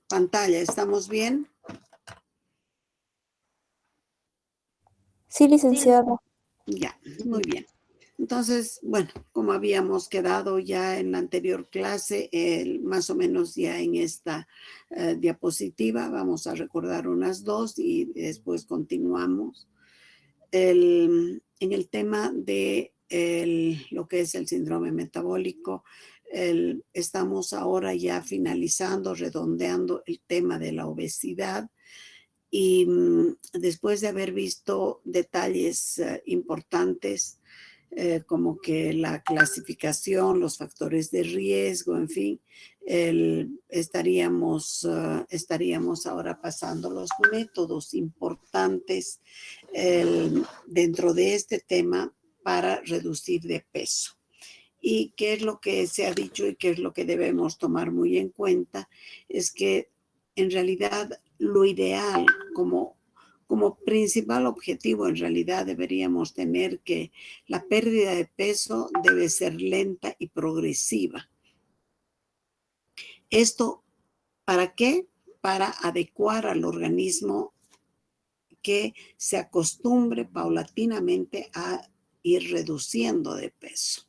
pantalla. ¿Estamos bien? Sí, licenciada. Ya, muy bien. Entonces, bueno, como habíamos quedado ya en la anterior clase, más o menos ya en esta diapositiva, vamos a recordar unas dos y después continuamos. En el tema de lo que es el síndrome metabólico, estamos ahora ya finalizando, redondeando el tema de la obesidad. Y después de haber visto detalles importantes, como que la clasificación, los factores de riesgo, en fin, estaríamos ahora pasando los métodos importantes dentro de este tema para reducir de peso. Y qué es lo que se ha dicho y qué es lo que debemos tomar muy en cuenta, es que en realidad lo ideal como principal objetivo, en realidad deberíamos tener que la pérdida de peso debe ser lenta y progresiva. ¿Esto para qué? Para adecuar al organismo que se acostumbre paulatinamente a ir reduciendo de peso.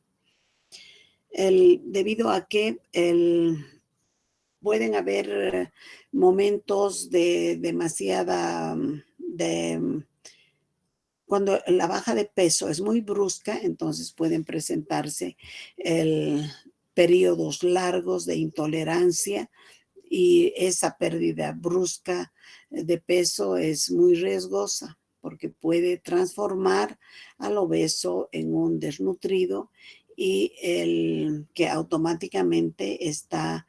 Debido a que pueden haber momentos de demasiada, cuando la baja de peso es muy brusca, entonces pueden presentarse periodos largos de intolerancia, y esa pérdida brusca de peso es muy riesgosa porque puede transformar al obeso en un desnutrido, y que automáticamente está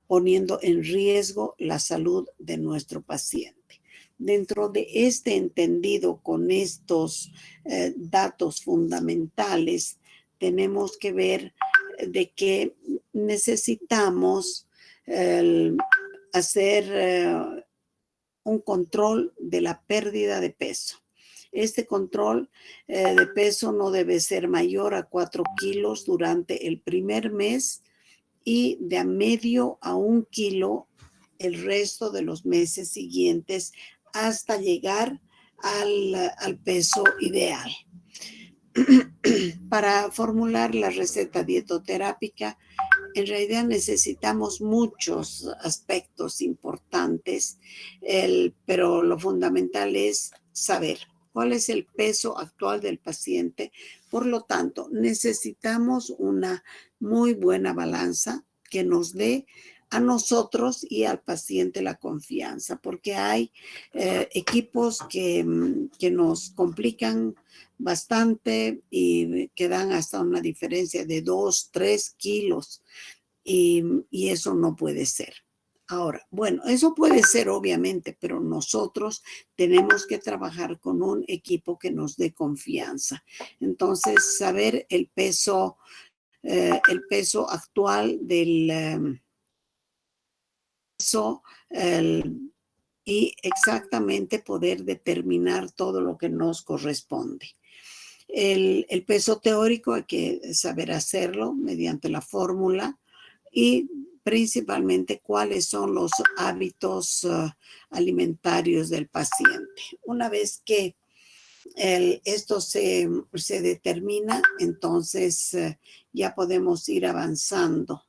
poniendo en riesgo la salud de nuestro paciente. Dentro de este entendido, con estos datos fundamentales, tenemos que ver de que necesitamos hacer un control de la pérdida de peso. Este control de peso no debe ser mayor a 4 kilos durante el primer mes, y de a medio a 1 kilo el resto de los meses siguientes, hasta llegar al peso ideal. Para formular la receta dietoterápica, en realidad necesitamos muchos aspectos importantes, pero lo fundamental es saber cuál es el peso actual del paciente. Por lo tanto, necesitamos una muy buena balanza que nos dé a nosotros y al paciente la confianza, porque hay equipos que nos complican bastante y que dan hasta una diferencia de 2, 3 kilos, y eso no puede ser. Ahora, bueno, eso puede ser obviamente, pero nosotros tenemos que trabajar con un equipo que nos dé confianza. Entonces, saber el peso actual del peso, y exactamente poder determinar todo lo que nos corresponde. El peso teórico hay que saber hacerlo mediante la fórmula, y principalmente cuáles son los hábitos alimentarios del paciente. Una vez que esto se determina, entonces ya podemos ir avanzando,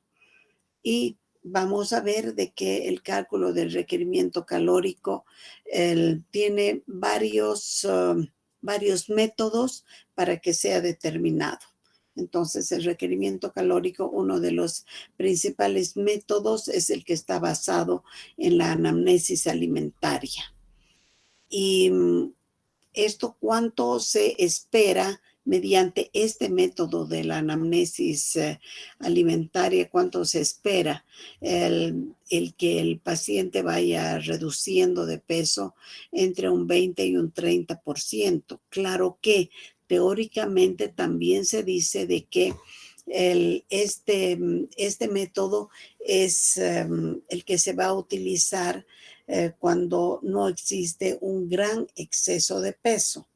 y vamos a ver de que el cálculo del requerimiento calórico tiene varios métodos para que sea determinado. Entonces, el requerimiento calórico, uno de los principales métodos, es el que está basado en la anamnesis alimentaria. Y esto, cuánto se espera mediante este método de la anamnesis alimentaria, cuánto se espera el que el paciente vaya reduciendo de peso entre un 20 y un 30%. Claro que teóricamente también se dice de que este método es el que se va a utilizar cuando no existe un gran exceso de peso.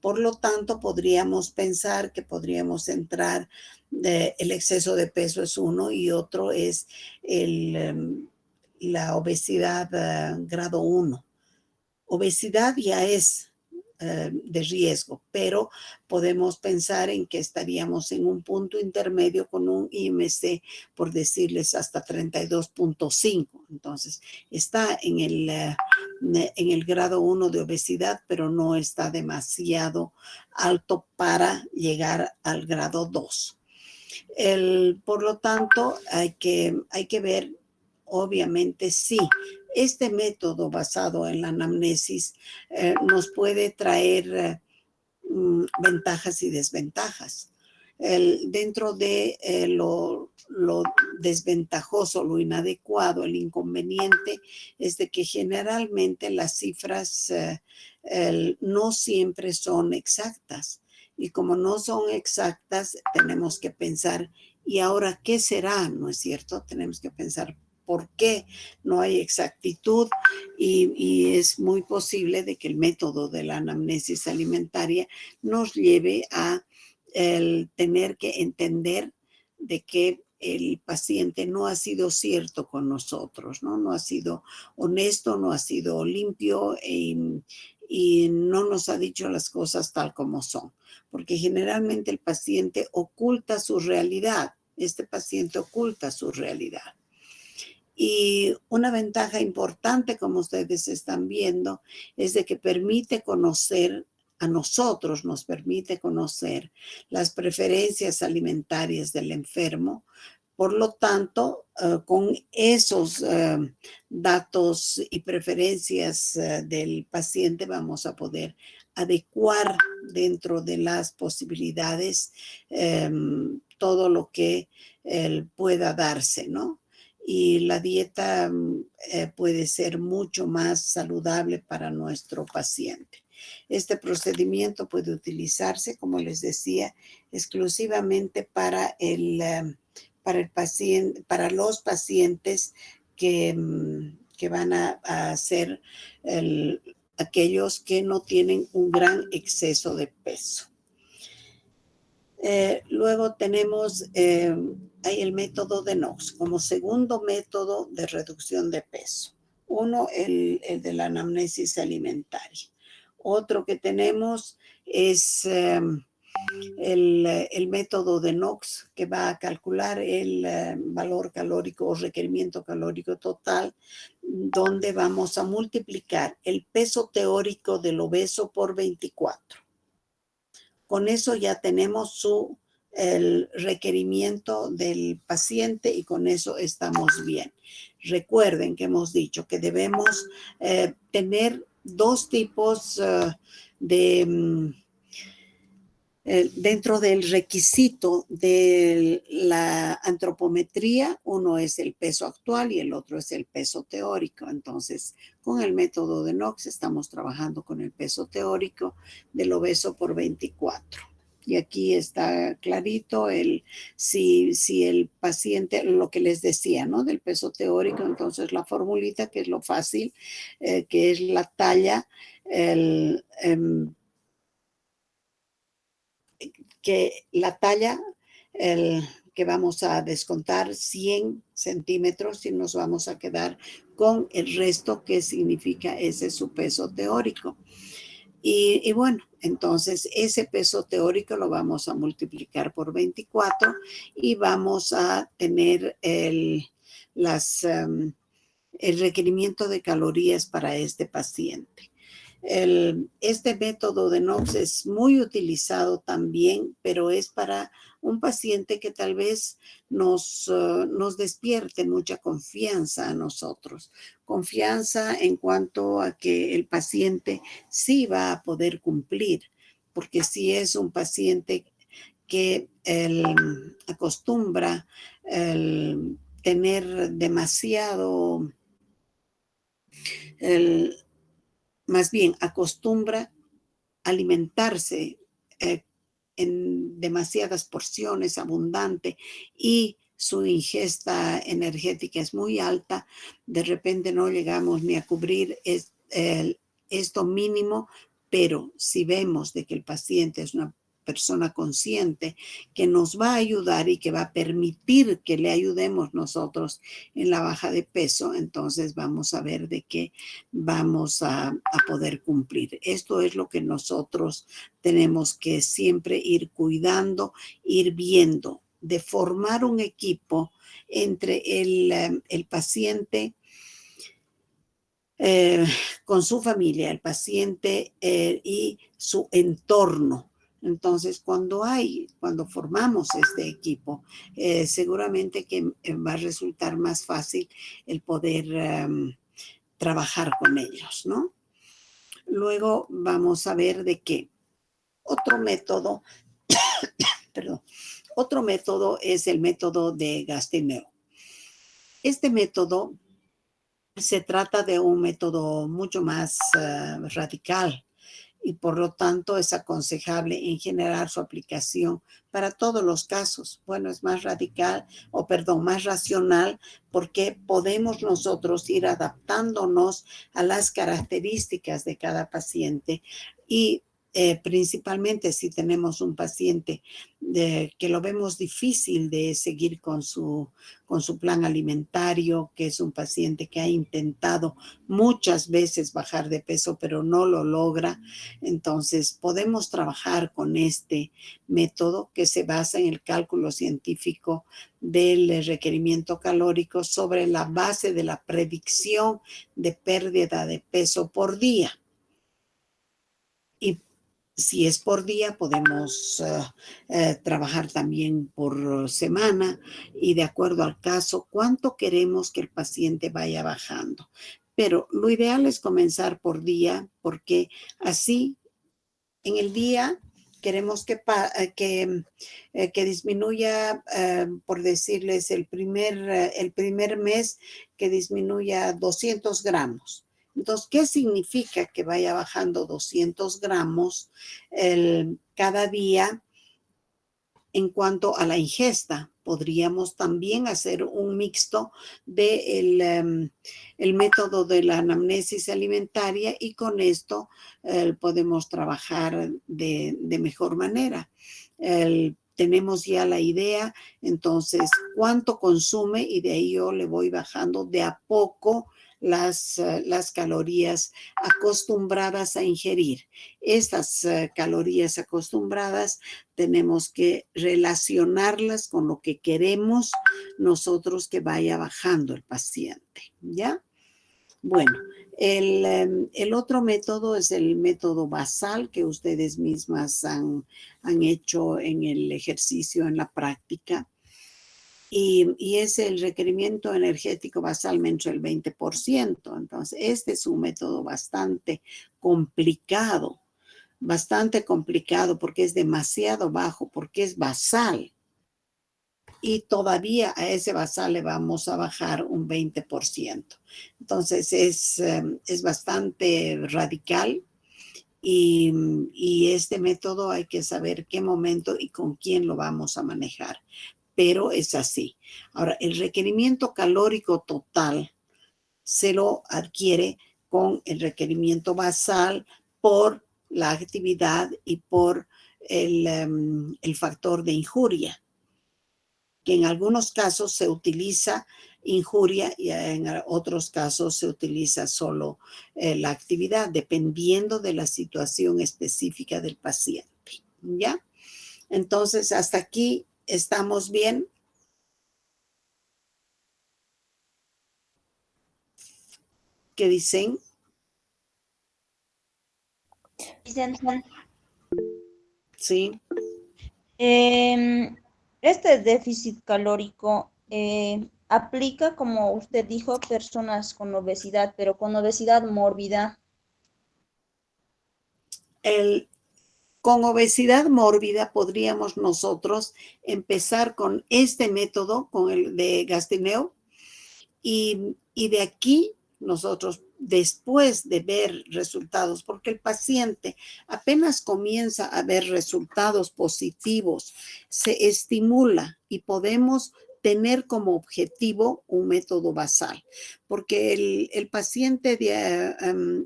Por lo tanto, podríamos pensar que podríamos entrar, el exceso de peso es uno y otro es la obesidad grado 1. Obesidad ya es de riesgo, pero podemos pensar en que estaríamos en un punto intermedio con un IMC, por decirles, hasta 32.5. Entonces, está en el grado 1 de obesidad, pero no está demasiado alto para llegar al grado 2. Por lo tanto, hay que ver, obviamente, sí, este método basado en la anamnesis nos puede traer ventajas y desventajas. Dentro de lo desventajoso, lo inadecuado, el inconveniente es de que generalmente las cifras no siempre son exactas. Y como no son exactas, tenemos que pensar, ¿y ahora qué será? ¿No es cierto? Tenemos que pensar por qué no hay exactitud y es muy posible de que el método de la anamnesis alimentaria nos lleve a el tener que entender de que el paciente no ha sido cierto con nosotros, ¿no? No ha sido honesto, no ha sido limpio y no nos ha dicho las cosas tal como son, porque generalmente el paciente oculta su realidad. Este paciente oculta su realidad. Y una ventaja importante, como ustedes están viendo, es de que permite conocer a nosotros, nos permite conocer las preferencias alimentarias del enfermo. Por lo tanto, con esos datos y preferencias del paciente vamos a poder adecuar dentro de las posibilidades todo lo que pueda darse, ¿no? Y la dieta puede ser mucho más saludable para nuestro paciente. Este procedimiento puede utilizarse, como les decía, exclusivamente para el paciente, para los pacientes que van a ser aquellos que no tienen un gran exceso de peso. Luego tenemos hay el método de Knox como segundo método de reducción de peso. Uno, el de la anamnesis alimentaria. Otro que tenemos es el método de Knox, que va a calcular el valor calórico o requerimiento calórico total, donde vamos a multiplicar el peso teórico del obeso por 24. Con eso ya tenemos el requerimiento del paciente y con eso estamos bien. Recuerden que hemos dicho que debemos tener dos tipos dentro del requisito de la antropometría. Uno es el peso actual y el otro es el peso teórico. Entonces, con el método de Knox estamos trabajando con el peso teórico del obeso por 24. Y aquí está clarito si el paciente, lo que les decía, ¿no? Del peso teórico, entonces la formulita, que es lo fácil, que es la talla, que vamos a descontar 100 centímetros y nos vamos a quedar con el resto, que significa ese su peso teórico. Y bueno, entonces ese peso teórico lo vamos a multiplicar por 24 y vamos a tener el requerimiento de calorías para este paciente. Este método de Knox es muy utilizado también, pero es para un paciente que tal vez nos despierte mucha confianza a nosotros. Confianza en cuanto a que el paciente sí va a poder cumplir, porque si es un paciente que acostumbra tener demasiado más bien acostumbra alimentarse en demasiadas porciones, abundante, y su ingesta energética es muy alta, de repente no llegamos ni a cubrir esto mínimo, Pero si vemos de que el paciente es una persona consciente que nos va a ayudar y que va a permitir que le ayudemos nosotros en la baja de peso, entonces vamos a ver de qué vamos a poder cumplir. Esto es lo que nosotros tenemos que siempre ir cuidando, ir viendo, de formar un equipo entre el paciente con su familia, el paciente y su entorno. Entonces, cuando formamos este equipo, seguramente que va a resultar más fácil el poder trabajar con ellos, ¿no? Luego vamos a ver de qué. Otro método, perdón, otro método es el método de Gastineau. Este método se trata de un método mucho más radical y por lo tanto es aconsejable en general su aplicación para todos los casos. Bueno, es más radical, más racional, porque podemos nosotros ir adaptándonos a las características de cada paciente y principalmente si tenemos un paciente que lo vemos difícil de seguir con su plan alimentario, que es un paciente que ha intentado muchas veces bajar de peso, pero no lo logra. Entonces, podemos trabajar con este método que se basa en el cálculo científico del requerimiento calórico sobre la base de la predicción de pérdida de peso por día. Y si es por día, podemos trabajar también por semana y de acuerdo al caso, cuánto queremos que el paciente vaya bajando. Pero lo ideal es comenzar por día porque así en el día queremos que disminuya, por decirles, el primer mes que disminuya 200 gramos. Entonces, ¿qué significa que vaya bajando 200 gramos cada día en cuanto a la ingesta? Podríamos también hacer un mixto del el método de la anamnesis alimentaria y con esto podemos trabajar de mejor manera. Tenemos ya la idea, entonces, cuánto consume y de ahí yo le voy bajando de a poco las calorías acostumbradas a ingerir. Estas calorías acostumbradas tenemos que relacionarlas con lo que queremos nosotros que vaya bajando el paciente, ¿ya? Bueno, el otro método es el método basal que ustedes mismas han hecho en el ejercicio, en la práctica. Y es el requerimiento energético basal mensual el 20%. Entonces, este es un método bastante complicado porque es demasiado bajo, porque es basal. Y todavía a ese basal le vamos a bajar un 20%. Entonces, es bastante radical y este método hay que saber qué momento y con quién lo vamos a manejar. Pero es así. Ahora, el requerimiento calórico total se lo adquiere con el requerimiento basal por la actividad y por el factor de injuria, que en algunos casos se utiliza injuria y en otros casos se utiliza solo la actividad, dependiendo de la situación específica del paciente, ¿ya? Entonces, hasta aquí estamos bien. ¿Qué dicen? Sí. Este déficit calórico aplica, como usted dijo, personas con obesidad, pero con obesidad mórbida. Con obesidad mórbida podríamos nosotros empezar con este método, con el de Gastineau, y de aquí nosotros, después de ver resultados, porque el paciente apenas comienza a ver resultados positivos, se estimula y podemos tener como objetivo un método basal, porque el paciente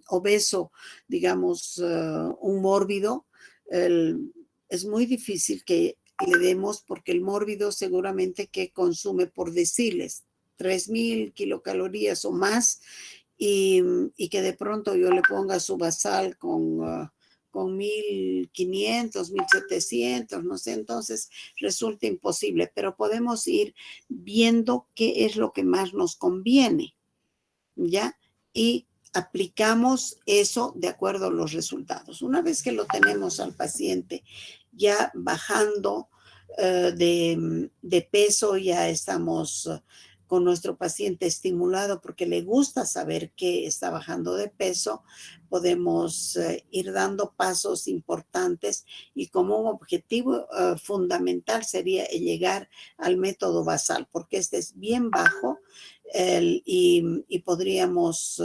obeso, digamos, un mórbido, es muy difícil que le demos, porque el mórbido seguramente que consume, por decirles, 3.000 kilocalorías o más, y que de pronto yo le ponga su basal con 1.500, 1.700, no sé, entonces resulta imposible, pero podemos ir viendo qué es lo que más nos conviene, ¿ya? Y aplicamos eso de acuerdo a los resultados. Una vez que lo tenemos al paciente ya bajando de peso, ya estamos con nuestro paciente estimulado porque le gusta saber que está bajando de peso, podemos ir dando pasos importantes, y como un objetivo fundamental sería llegar al método basal, porque este es bien bajo y podríamos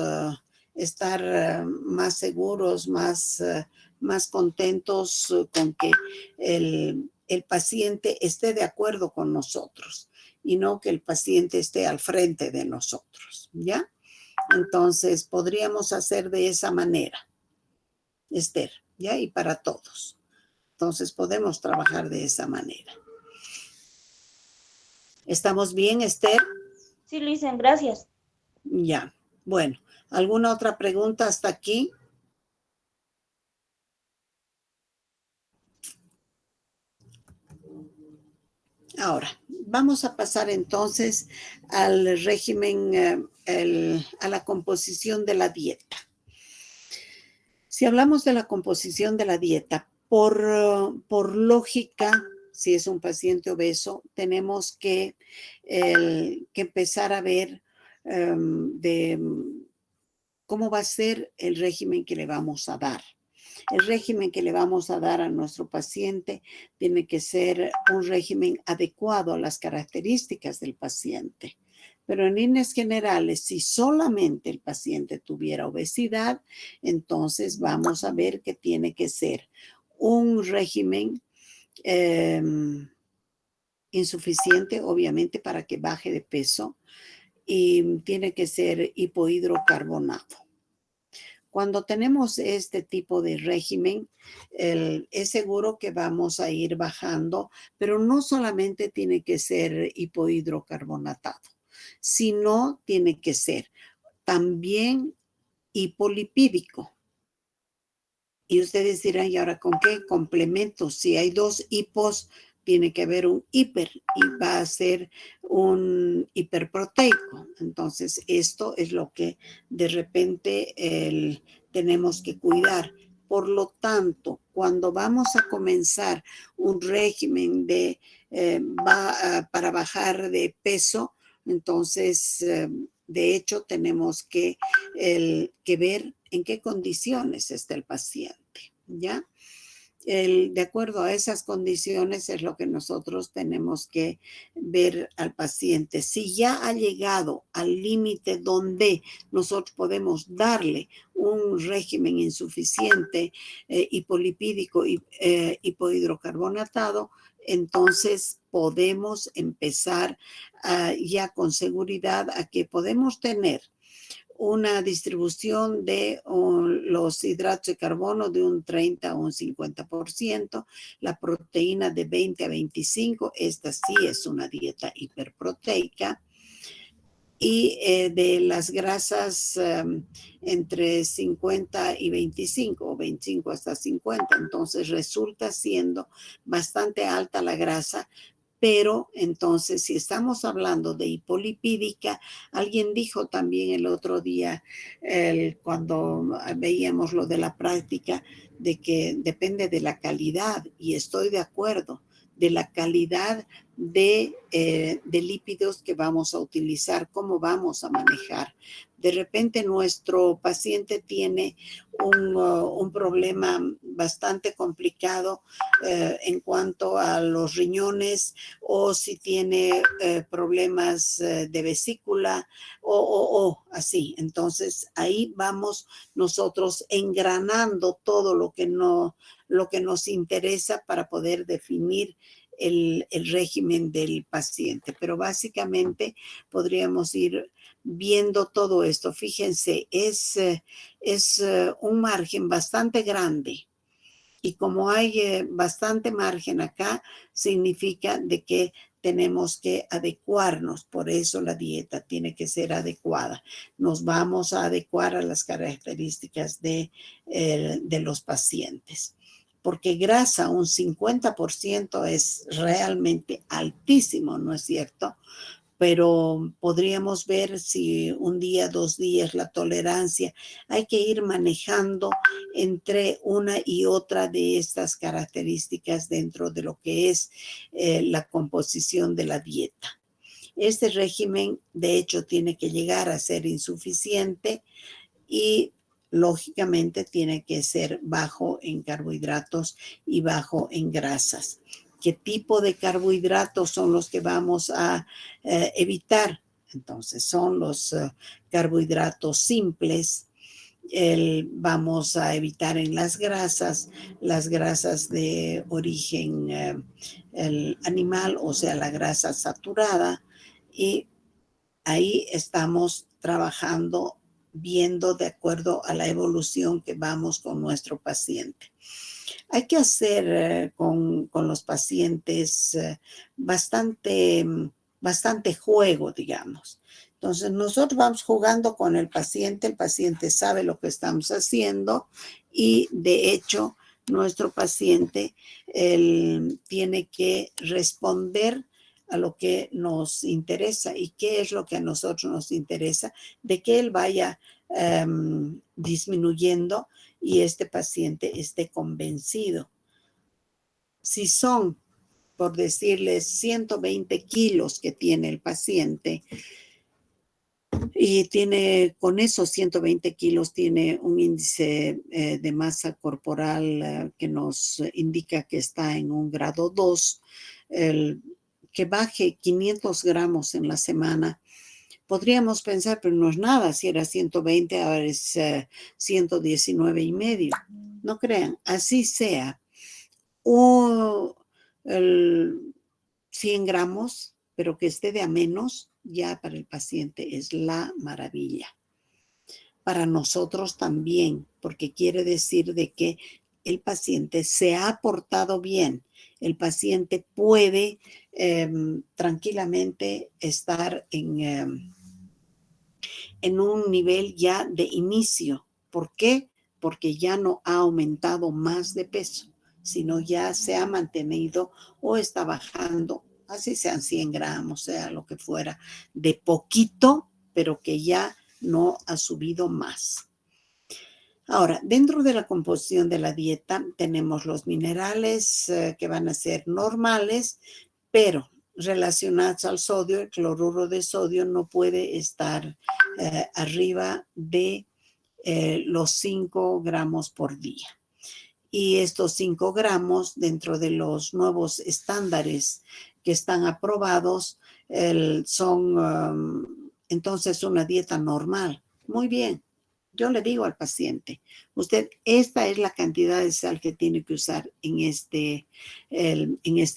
estar más seguros, más contentos con que el paciente esté de acuerdo con nosotros y no que el paciente esté al frente de nosotros, ¿ya? Entonces, podríamos hacer de esa manera, Esther, ¿ya? Y para todos. Entonces, podemos trabajar de esa manera. ¿Estamos bien, Esther? Sí, Licen, gracias. Ya. Bueno, ¿alguna otra pregunta hasta aquí? Ahora, vamos a pasar entonces al régimen, a la composición de la dieta. Si hablamos de la composición de la dieta, por lógica, si es un paciente obeso, tenemos que empezar a ver de cómo va a ser el régimen que le vamos a dar. El régimen que le vamos a dar a nuestro paciente tiene que ser un régimen adecuado a las características del paciente. Pero en líneas generales, si solamente el paciente tuviera obesidad, entonces vamos a ver que tiene que ser un régimen insuficiente, obviamente, para que baje de peso, y tiene que ser hipohidrocarbonato. Cuando tenemos este tipo de régimen, es seguro que vamos a ir bajando, pero no solamente tiene que ser hipohidrocarbonatado, sino tiene que ser también hipolipídico. Y ustedes dirán, ¿y ahora con qué complemento? Si hay dos hipos, tiene que haber un hiper y va a ser un hiperproteico. Entonces, esto es lo que de repente tenemos que cuidar. Por lo tanto, cuando vamos a comenzar un régimen para bajar de peso, entonces, de hecho, tenemos que ver en qué condiciones está el paciente, ¿ya? De acuerdo a esas condiciones es lo que nosotros tenemos que ver al paciente. Si ya ha llegado al límite donde nosotros podemos darle un régimen insuficiente, hipolipídico y hipohidrocarbonatado, entonces podemos empezar ya con seguridad a que podemos tener una distribución de los hidratos de carbono de un 30 a un 50%, la proteína de 20 a 25, esta sí es una dieta hiperproteica, y de las grasas entre 50 y 25 o 25 hasta 50, entonces resulta siendo bastante alta la grasa. Pero entonces, si estamos hablando de hipolipídica, alguien dijo también el otro día, cuando veíamos lo de la práctica, de que depende de la calidad, y estoy de acuerdo, de la calidad de lípidos que vamos a utilizar, cómo vamos a manejar. De repente nuestro paciente tiene un problema bastante complicado en cuanto a los riñones, o si tiene problemas de vesícula o así. Entonces ahí vamos nosotros engranando todo lo que nos interesa para poder definir el régimen del paciente. Pero básicamente podríamos ir viendo todo esto. Fíjense, es un margen bastante grande. Y como hay bastante margen acá, significa de que tenemos que adecuarnos. Por eso la dieta tiene que ser adecuada. Nos vamos a adecuar a las características de los pacientes. Porque grasa, un 50% es realmente altísimo, ¿no es cierto? Pero podríamos ver si un día, 2 días, la tolerancia. Hay que ir manejando entre una y otra de estas características dentro de lo que es la composición de la dieta. Este régimen, de hecho, tiene que llegar a ser insuficiente y lógicamente tiene que ser bajo en carbohidratos y bajo en grasas. ¿Qué tipo de carbohidratos son los que vamos a evitar? Entonces, son los carbohidratos simples. Vamos a evitar en las grasas de origen animal, o sea, la grasa saturada, y ahí estamos trabajando, viendo de acuerdo a la evolución que vamos con nuestro paciente. Hay que hacer con los pacientes bastante juego, digamos. Entonces, nosotros vamos jugando con el paciente sabe lo que estamos haciendo y de hecho nuestro paciente tiene que responder a lo que nos interesa. ¿Y qué es lo que a nosotros nos interesa? De que él vaya disminuyendo y este paciente esté convencido. Si son, por decirles, 120 kilos que tiene el paciente y con esos 120 kilos tiene un índice de masa corporal que nos indica que está en un grado 2, que baje 500 gramos en la semana. Podríamos pensar, pero no es nada, si era 120, ahora es 119 y medio. No crean, así sea. O 100 gramos, pero que esté de a menos, ya para el paciente es la maravilla. Para nosotros también, porque quiere decir de que el paciente se ha portado bien. El paciente puede tranquilamente estar en un nivel ya de inicio. ¿Por qué? Porque ya no ha aumentado más de peso, sino ya se ha mantenido o está bajando, así sean 100 gramos, sea lo que fuera, de poquito, pero que ya no ha subido más. Ahora, dentro de la composición de la dieta tenemos los minerales que van a ser normales, pero relacionados al sodio. El cloruro de sodio no puede estar arriba de los 5 gramos por día. Y estos 5 gramos, dentro de los nuevos estándares que están aprobados, son entonces una dieta normal. Muy bien. Yo le digo al paciente, esta es la cantidad de sal que tiene que usar en este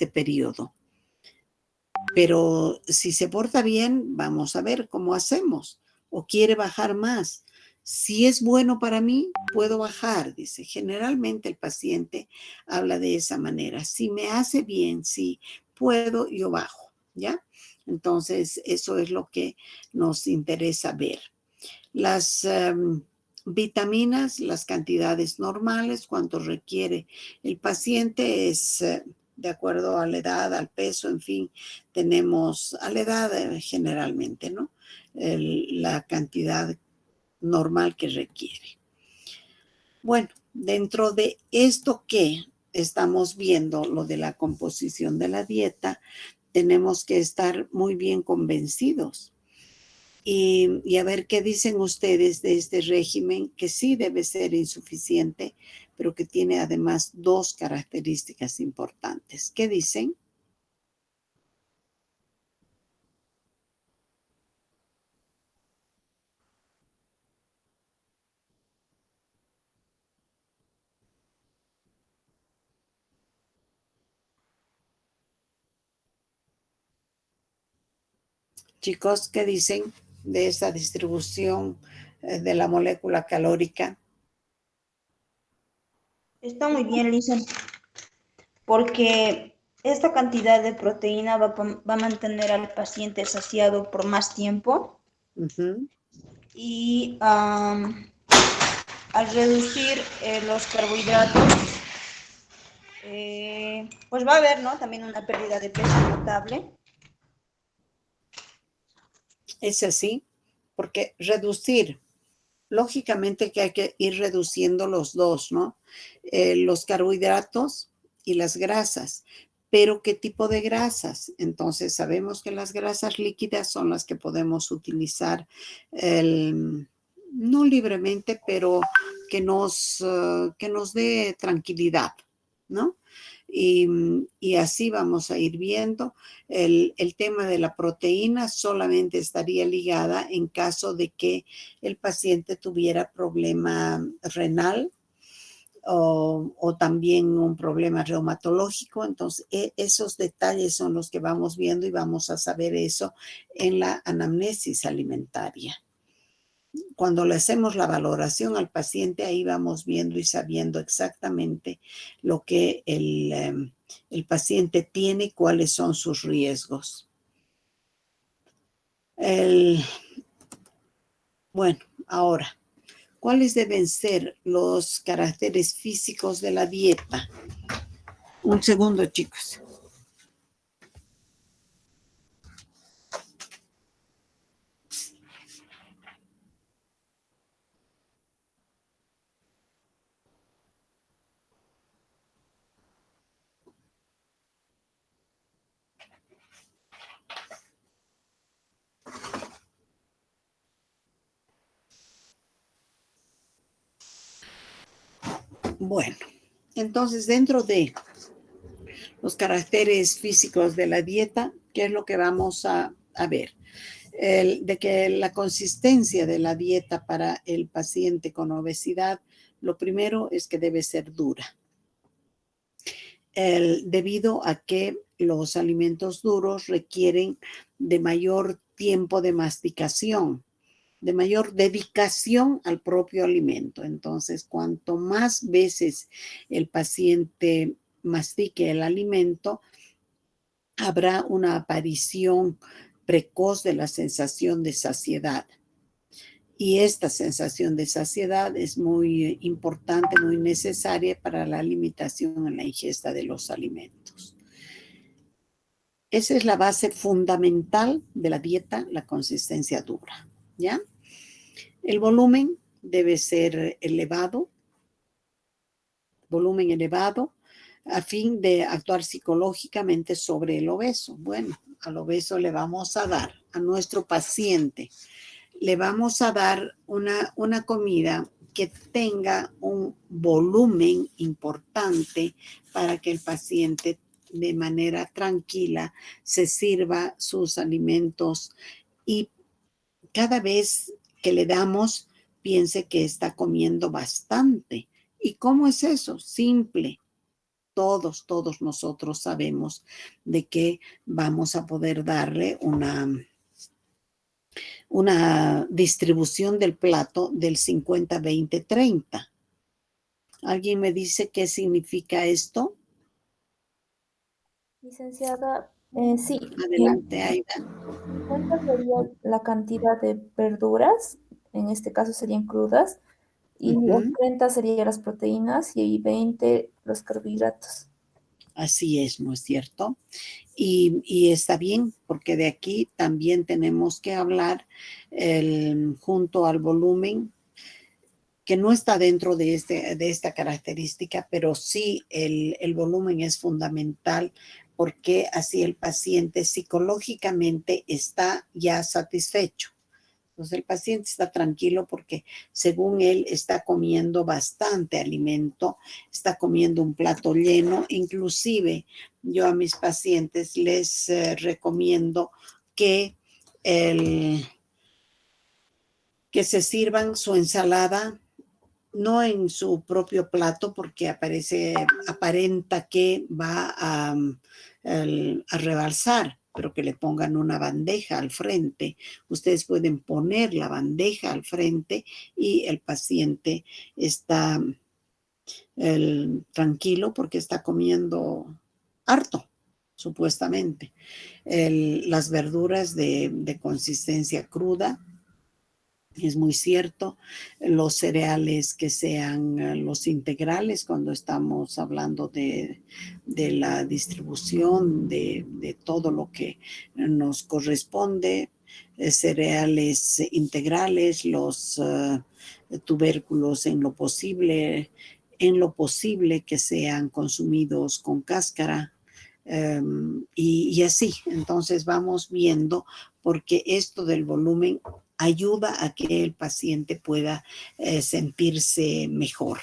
periodo. Pero si se porta bien, vamos a ver cómo hacemos. O quiere bajar más. Si es bueno para mí, puedo bajar, dice. Generalmente el paciente habla de esa manera. Si me hace bien, si puedo, yo bajo, ¿ya? Entonces, eso es lo que nos interesa ver. Las vitaminas, las cantidades normales, cuánto requiere el paciente es de acuerdo a la edad, al peso, en fin, tenemos a la edad generalmente, ¿no? La cantidad normal que requiere. Bueno, dentro de esto que estamos viendo, lo de la composición de la dieta, tenemos que estar muy bien convencidos. Y a ver qué dicen ustedes de este régimen, que sí debe ser insuficiente, pero que tiene además 2 características importantes. ¿Qué dicen? Chicos, ¿qué dicen de esta distribución de la molécula calórica? Está muy bien, Lisa, porque esta cantidad de proteína va a mantener al paciente saciado por más tiempo Ujú. y al reducir los carbohidratos, pues va a haber, ¿no? También una pérdida de peso notable. Es así, porque reducir, lógicamente que hay que ir reduciendo los dos, ¿no? Los carbohidratos y las grasas. Pero ¿qué tipo de grasas? Entonces sabemos que las grasas líquidas son las que podemos utilizar no libremente, pero que nos dé tranquilidad, ¿no? Y así vamos a ir viendo. El tema de la proteína solamente estaría ligada en caso de que el paciente tuviera problema renal o también un problema reumatológico. Entonces, esos detalles son los que vamos viendo y vamos a saber eso en la anamnesis alimentaria. Cuando le hacemos la valoración al paciente, ahí vamos viendo y sabiendo exactamente lo que el paciente tiene y cuáles son sus riesgos. Bueno, ahora, ¿cuáles deben ser los caracteres físicos de la dieta? Un segundo, chicos. Bueno, entonces dentro de los caracteres físicos de la dieta, ¿qué es lo que vamos a ver? De que la consistencia de la dieta para el paciente con obesidad, lo primero es que debe ser dura. Debido a que los alimentos duros requieren de mayor tiempo de masticación, de mayor dedicación al propio alimento. Entonces, cuanto más veces el paciente mastique el alimento, habrá una aparición precoz de la sensación de saciedad. Y esta sensación de saciedad es muy importante, muy necesaria para la limitación en la ingesta de los alimentos. Esa es la base fundamental de la dieta, la consistencia dura, ¿ya? El volumen debe ser elevado, volumen elevado, a fin de actuar psicológicamente sobre el obeso. Bueno, al obeso le vamos a dar, a nuestro paciente, le vamos a dar una comida que tenga un volumen importante para que el paciente de manera tranquila se sirva sus alimentos y cada vez que le damos piense que está comiendo bastante. ¿Y cómo es eso? Simple. Todos nosotros sabemos de que vamos a poder darle una distribución del plato del 50-20-30. ¿Alguien me dice qué significa esto? Licenciada, sí, Adelante, Aida. 50 sería la cantidad de verduras, en este caso serían crudas, y el Ujú. 30 serían las proteínas y 20 los carbohidratos. Así es, ¿no es cierto? Y está bien, porque de aquí también tenemos que hablar junto al volumen, que no está dentro de esta característica, pero sí el volumen es fundamental porque así el paciente psicológicamente está ya satisfecho. Entonces el paciente está tranquilo porque según él está comiendo bastante alimento, está comiendo un plato lleno. Inclusive yo a mis pacientes les recomiendo que, que se sirvan su ensalada no en su propio plato porque aparenta que va a rebalsar, pero que le pongan una bandeja al frente. Ustedes pueden poner la bandeja al frente y el paciente está tranquilo porque está comiendo harto, supuestamente. Las verduras de consistencia cruda, es muy cierto. Los cereales que sean los integrales, cuando estamos hablando de la distribución de todo lo que nos corresponde, cereales integrales, los tubérculos en lo posible que sean consumidos con cáscara. Y así, entonces vamos viendo, porque esto del volumen ayuda a que el paciente pueda sentirse mejor.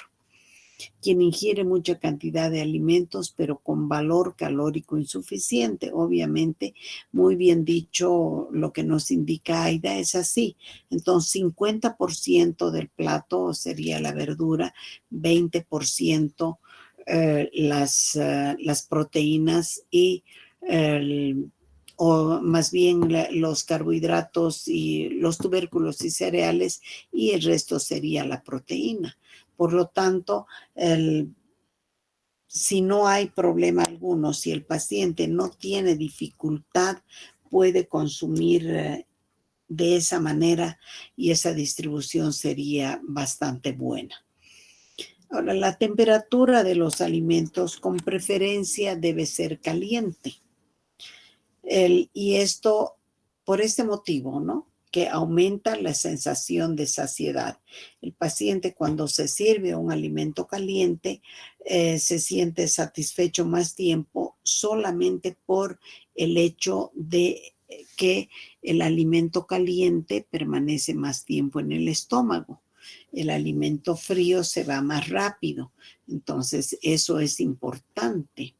Quien ingiere mucha cantidad de alimentos, pero con valor calórico insuficiente, obviamente, muy bien dicho lo que nos indica Aida, es así. Entonces, 50% del plato sería la verdura, 20% las proteínas y o más bien los carbohidratos y los tubérculos y cereales, y el resto sería la proteína. Por lo tanto, si no hay problema alguno, si el paciente no tiene dificultad, puede consumir de esa manera y esa distribución sería bastante buena. Ahora, la temperatura de los alimentos con preferencia debe ser caliente. Y esto por este motivo, ¿no? Que aumenta la sensación de saciedad. El paciente, cuando se sirve un alimento caliente, se siente satisfecho más tiempo solamente por el hecho de que el alimento caliente permanece más tiempo en el estómago. El alimento frío se va más rápido. Entonces, eso es importante.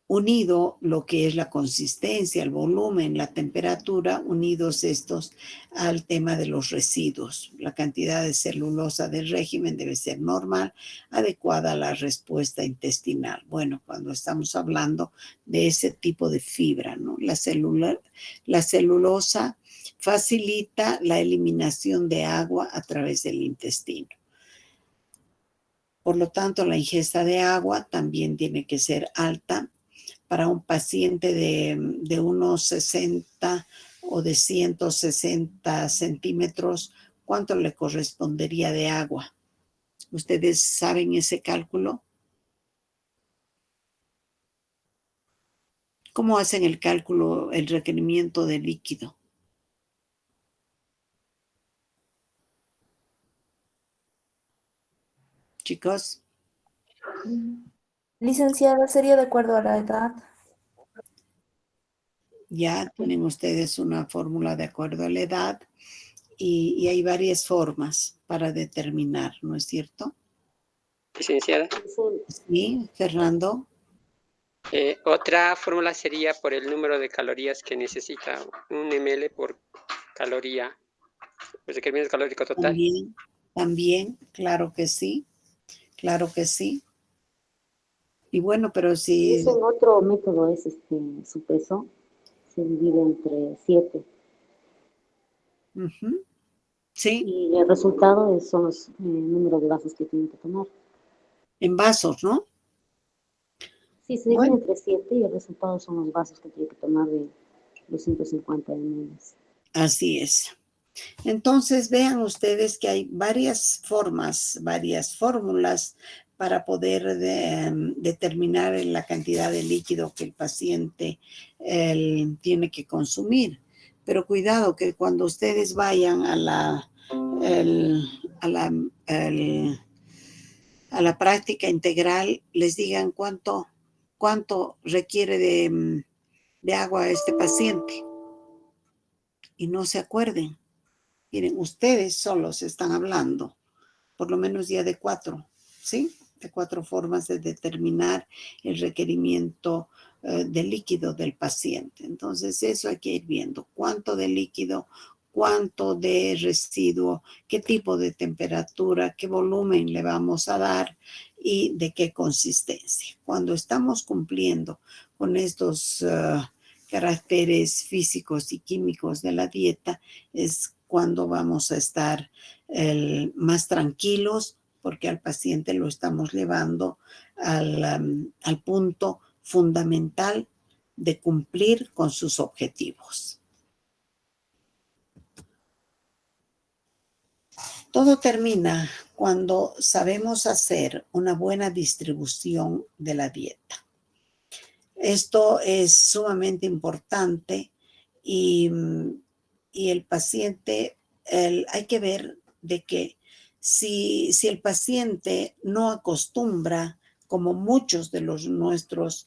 Unido lo que es la consistencia, el volumen, la temperatura, unidos estos al tema de los residuos. La cantidad de celulosa del régimen debe ser normal, adecuada a la respuesta intestinal. Bueno, cuando estamos hablando de ese tipo de fibra, ¿no? La celulosa facilita la eliminación de agua a través del intestino. Por lo tanto, la ingesta de agua también tiene que ser alta. Para un paciente de unos 60 o de 160 centímetros, ¿cuánto le correspondería de agua? ¿Ustedes saben ese cálculo? ¿Cómo hacen el cálculo, el requerimiento de líquido? Chicos. Licenciada, sería de acuerdo a la edad. Ya tienen ustedes una fórmula de acuerdo a la edad y hay varias formas para determinar, ¿no es cierto? Licenciada. Sí, Fernando. Otra fórmula sería por el número de calorías que necesita, 1 ml por caloría, el requerimiento calórico total. También, claro que sí, claro que sí. Y bueno, pero si... Es en otro método, es su peso, se divide entre 7. Sí. Y el resultado son los números de vasos que tienen que tomar. En vasos, ¿no? Sí, se divide entre 7 y el resultado son los vasos que tienen que tomar de 250 ml. Así es. Entonces, vean ustedes que hay varias formas, varias fórmulas para poder determinar la cantidad de líquido que el paciente tiene que consumir. Pero cuidado que cuando ustedes vayan a la práctica integral, les digan cuánto requiere de agua este paciente y no se acuerden. Miren, ustedes solos están hablando, por lo menos ya de 4, ¿sí? De 4 formas de determinar el requerimiento de líquido del paciente. Entonces, eso hay que ir viendo. ¿Cuánto de líquido? ¿Cuánto de residuo? ¿Qué tipo de temperatura? ¿Qué volumen le vamos a dar? ¿Y de qué consistencia? Cuando estamos cumpliendo con estos caracteres físicos y químicos de la dieta, es cuando vamos a estar más tranquilos, porque al paciente lo estamos llevando al punto fundamental de cumplir con sus objetivos. Todo termina cuando sabemos hacer una buena distribución de la dieta. Esto es sumamente importante y el paciente, hay que ver de que si el paciente no acostumbra, como muchos de nuestros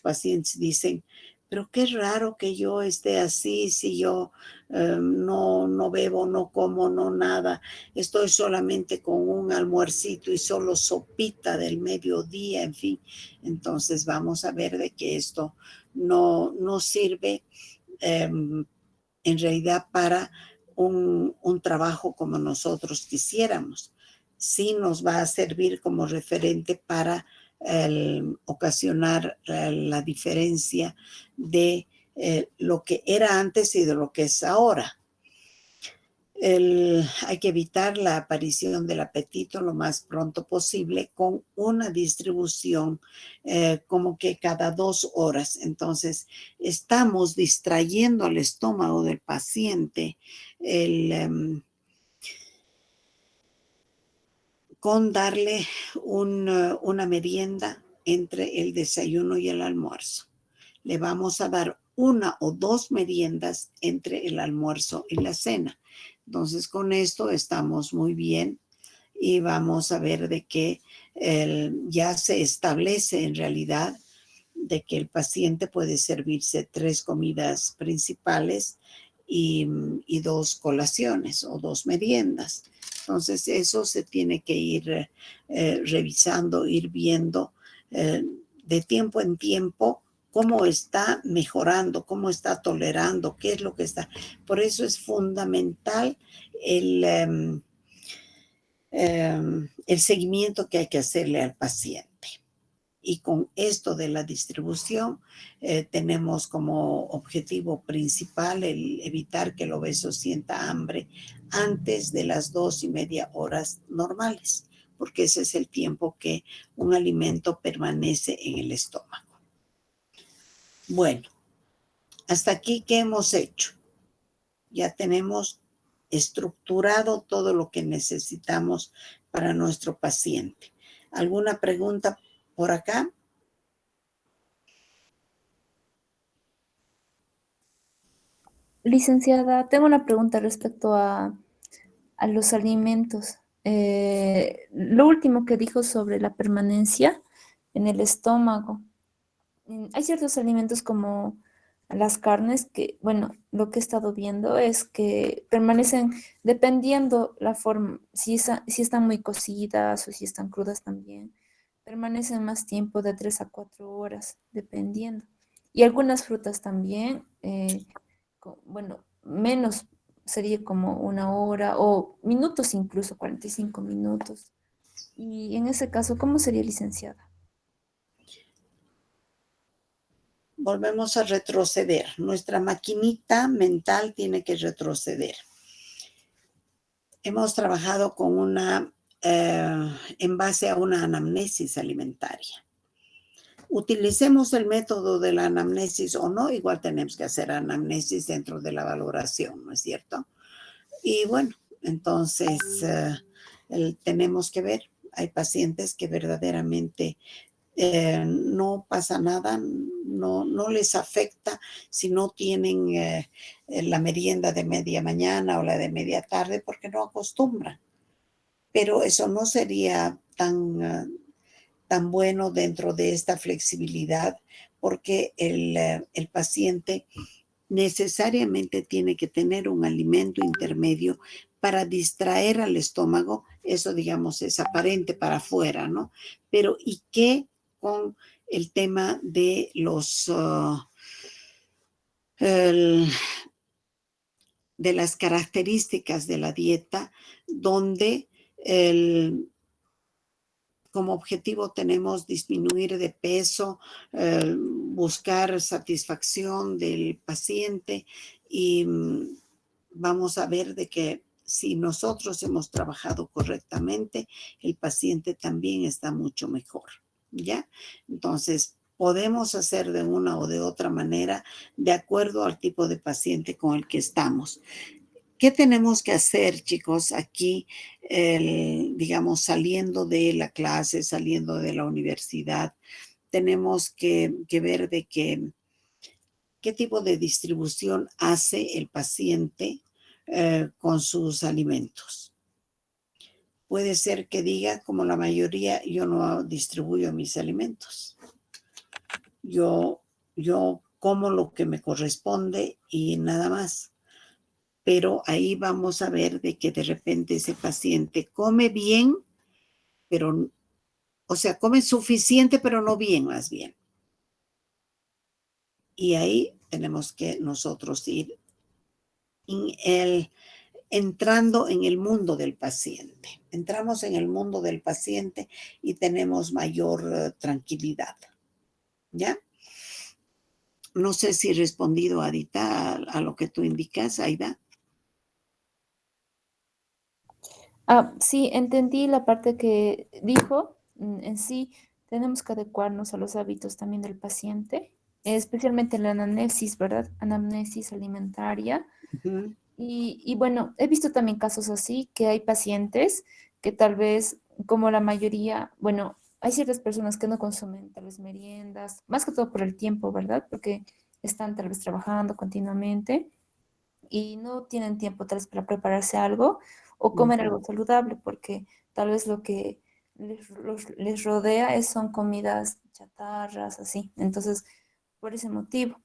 pacientes dicen, pero qué raro que yo esté así, si yo no bebo, no como, no nada, estoy solamente con un almuercito y solo sopita del mediodía, en fin. Entonces vamos a ver de que esto no sirve en realidad para un trabajo como nosotros quisiéramos. Sí nos va a servir como referente para ocasionar la diferencia de lo que era antes y de lo que es ahora. Hay que evitar la aparición del apetito lo más pronto posible con una distribución como que cada 2 horas. Entonces, estamos distrayendo al estómago del paciente con darle una merienda entre el desayuno y el almuerzo. Le vamos a dar 1 o 2 meriendas entre el almuerzo y la cena. Entonces, con esto estamos muy bien y vamos a ver de que ya se establece en realidad de que el paciente puede servirse 3 comidas principales y 2 colaciones o 2 meriendas. Entonces, eso se tiene que ir revisando, ir viendo de tiempo en tiempo cómo está mejorando, cómo está tolerando, qué es lo que está. Por eso es fundamental el seguimiento que hay que hacerle al paciente. Y con esto de la distribución tenemos como objetivo principal el evitar que el obeso sienta hambre antes de las 2:30 horas normales, porque ese es el tiempo que un alimento permanece en el estómago. Bueno, hasta aquí, ¿qué hemos hecho? Ya tenemos estructurado todo lo que necesitamos para nuestro paciente. ¿Alguna pregunta por acá? Licenciada, tengo una pregunta respecto a los alimentos. Lo último que dijo sobre la permanencia en el estómago. Hay ciertos alimentos como las carnes que, bueno, lo que he estado viendo es que permanecen dependiendo la forma, si están muy cocidas o si están crudas también, permanecen más tiempo de 3 a 4 horas, dependiendo. Y algunas frutas también, bueno, menos sería como 1 hora o minutos incluso, 45 minutos. Y en ese caso, ¿cómo sería, licenciada? Volvemos a retroceder. Nuestra maquinita mental tiene que retroceder. Hemos trabajado con en base a una anamnesis alimentaria. Utilicemos el método de la anamnesis o no, igual tenemos que hacer anamnesis dentro de la valoración, ¿no es cierto? Y bueno, entonces tenemos que ver, hay pacientes que verdaderamente no pasa nada, no les afecta si no tienen la merienda de media mañana o la de media tarde porque no acostumbran. Pero eso no sería tan bueno dentro de esta flexibilidad porque el paciente necesariamente tiene que tener un alimento intermedio para distraer al estómago. Eso, digamos, es aparente para afuera, ¿no? Pero ¿y qué con el tema de de las características de la dieta, donde como objetivo tenemos disminuir de peso, buscar satisfacción del paciente y vamos a ver de que si nosotros hemos trabajado correctamente, el paciente también está mucho mejor, ¿ya? Entonces, podemos hacer de una o de otra manera de acuerdo al tipo de paciente con el que estamos. ¿Qué tenemos que hacer, chicos, aquí, digamos, saliendo de la clase, saliendo de la universidad? Tenemos que ver de qué tipo de distribución hace el paciente con sus alimentos. Puede ser que diga, como la mayoría, yo no distribuyo mis alimentos. Yo como lo que me corresponde y nada más. Pero ahí vamos a ver de que de repente ese paciente come bien, pero, o sea, come suficiente, pero no bien, más bien. Y ahí tenemos que nosotros ir entrando en el mundo del paciente. Entramos en el mundo del paciente y tenemos mayor tranquilidad. ¿Ya? No sé si he respondido, Adita, a lo que tú indicas, Aida. Sí, entendí la parte que dijo. En sí, tenemos que adecuarnos a los hábitos también del paciente, especialmente la anamnesis, ¿verdad? Anamnesis alimentaria. Uh-huh. Y bueno, he visto también casos así, que hay pacientes que tal vez, como la mayoría, bueno, hay ciertas personas que no consumen tal vez meriendas, más que todo por el tiempo, ¿verdad? Porque están tal vez trabajando continuamente y no tienen tiempo tal vez para prepararse algo o comer algo saludable, porque tal vez lo que les rodea son comidas chatarras, así. Entonces, por ese motivo.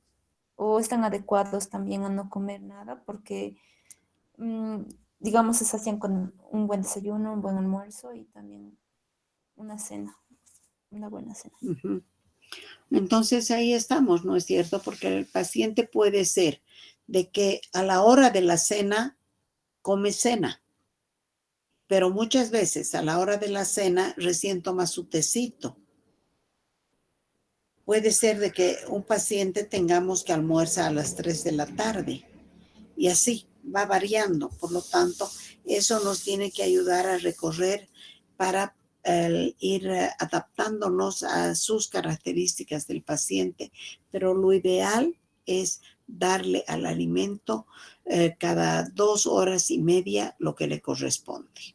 O están adecuados también a no comer nada, porque, mm, digamos, se sacian con un buen desayuno, un buen almuerzo y también una cena, una buena cena. Uh-huh. Entonces ahí estamos, ¿no es cierto? Porque el paciente puede ser de que a la hora de la cena come cena, pero muchas veces a la hora de la cena recién toma su tecito. Puede ser de que un paciente tengamos que almuerza a las 3 de la tarde y así va variando. Por lo tanto, eso nos tiene que ayudar a recorrer para ir adaptándonos a sus características del paciente, pero lo ideal es darle al alimento cada 2 horas y media lo que le corresponde.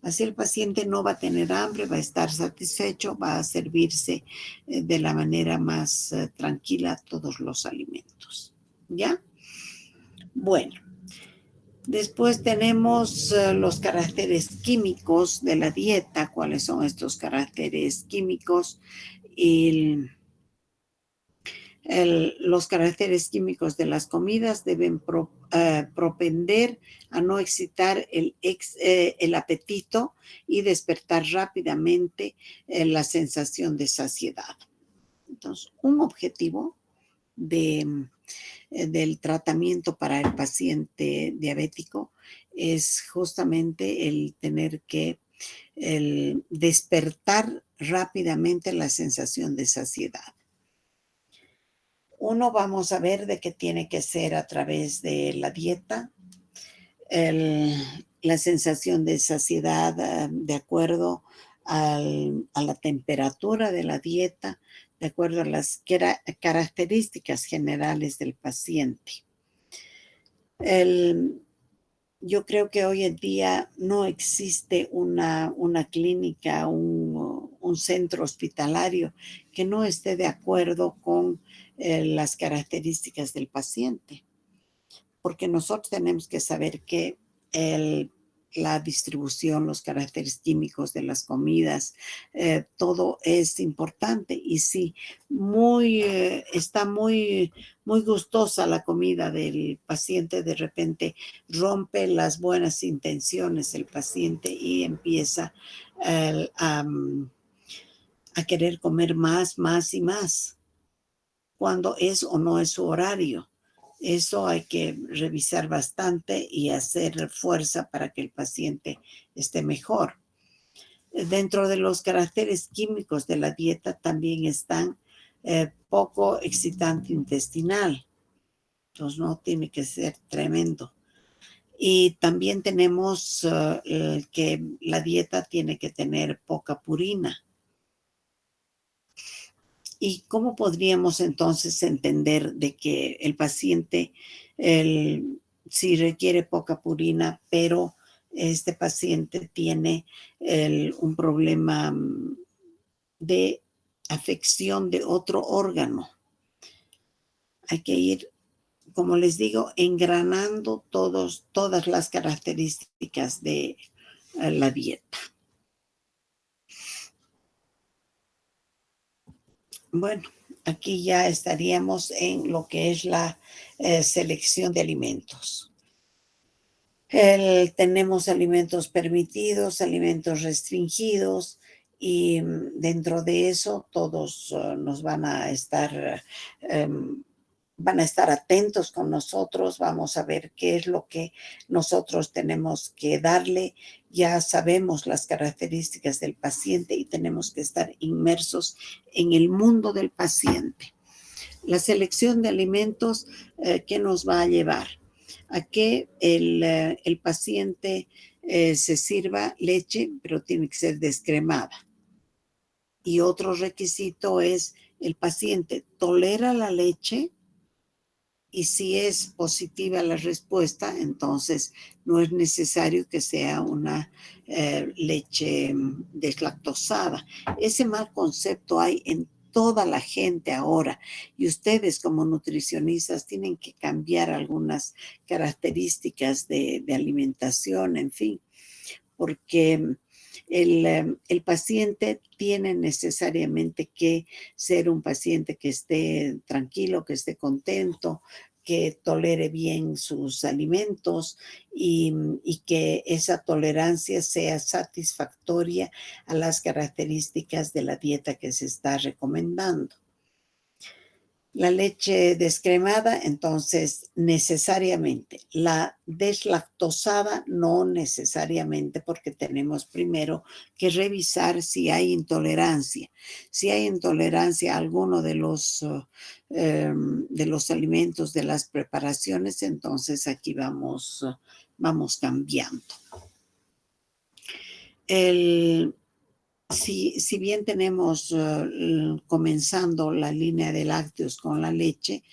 Así el paciente no va a tener hambre, va a estar satisfecho, va a servirse de la manera más tranquila todos los alimentos. ¿Ya? Bueno, después tenemos los caracteres químicos de la dieta. ¿Cuáles son estos caracteres químicos? Los caracteres químicos de las comidas deben propender a no excitar el apetito y despertar rápidamente la sensación de saciedad. Entonces, un objetivo del tratamiento para el paciente diabético es justamente el tener que despertar rápidamente la sensación de saciedad. Uno, vamos a ver de qué tiene que ser a través de la dieta, la sensación de saciedad de acuerdo a la temperatura de la dieta, de acuerdo a las características generales del paciente. Yo creo que hoy en día no existe una clínica, un centro hospitalario que no esté de acuerdo con las características del paciente, porque nosotros tenemos que saber que la distribución, los caracteres químicos de las comidas, todo es importante. Y si está muy gustosa la comida del paciente, de repente rompe las buenas intenciones el paciente y empieza a querer comer más y más, cuando es o no es su horario. Eso hay que revisar bastante y hacer fuerza para que el paciente esté mejor. Dentro de los caracteres químicos de la dieta también están poco excitante intestinal. Entonces no tiene que ser tremendo. Y también tenemos que la dieta tiene que tener poca purina. ¿Y cómo podríamos entonces entender de que el paciente sí requiere poca purina, pero este paciente tiene un problema de afección de otro órgano? Hay que ir, como les digo, engranando todas las características de la dieta. Bueno, aquí ya estaríamos en lo que es la selección de alimentos. Tenemos alimentos permitidos, alimentos restringidos, y dentro de eso todos nos van a estar atentos con nosotros. Vamos a ver qué es lo que nosotros tenemos que darle. Ya sabemos las características del paciente y tenemos que estar inmersos en el mundo del paciente. La selección de alimentos, ¿qué nos va a llevar? A que el paciente se sirva leche, pero tiene que ser descremada. Y otro requisito es, el paciente tolera la leche, y si es positiva la respuesta, entonces no es necesario que sea una leche deslactosada. Ese mal concepto hay en toda la gente ahora, y ustedes como nutricionistas tienen que cambiar algunas características de alimentación, en fin, porque el paciente tiene necesariamente que ser un paciente que esté tranquilo, que esté contento, que tolere bien sus alimentos y que esa tolerancia sea satisfactoria a las características de la dieta que se está recomendando. La leche descremada, entonces, necesariamente. La deslactosada, no necesariamente, porque tenemos primero que revisar si hay intolerancia. Si hay intolerancia a alguno de los alimentos, de las preparaciones, entonces aquí vamos cambiando. Si bien tenemos comenzando la línea de lácteos con la leche,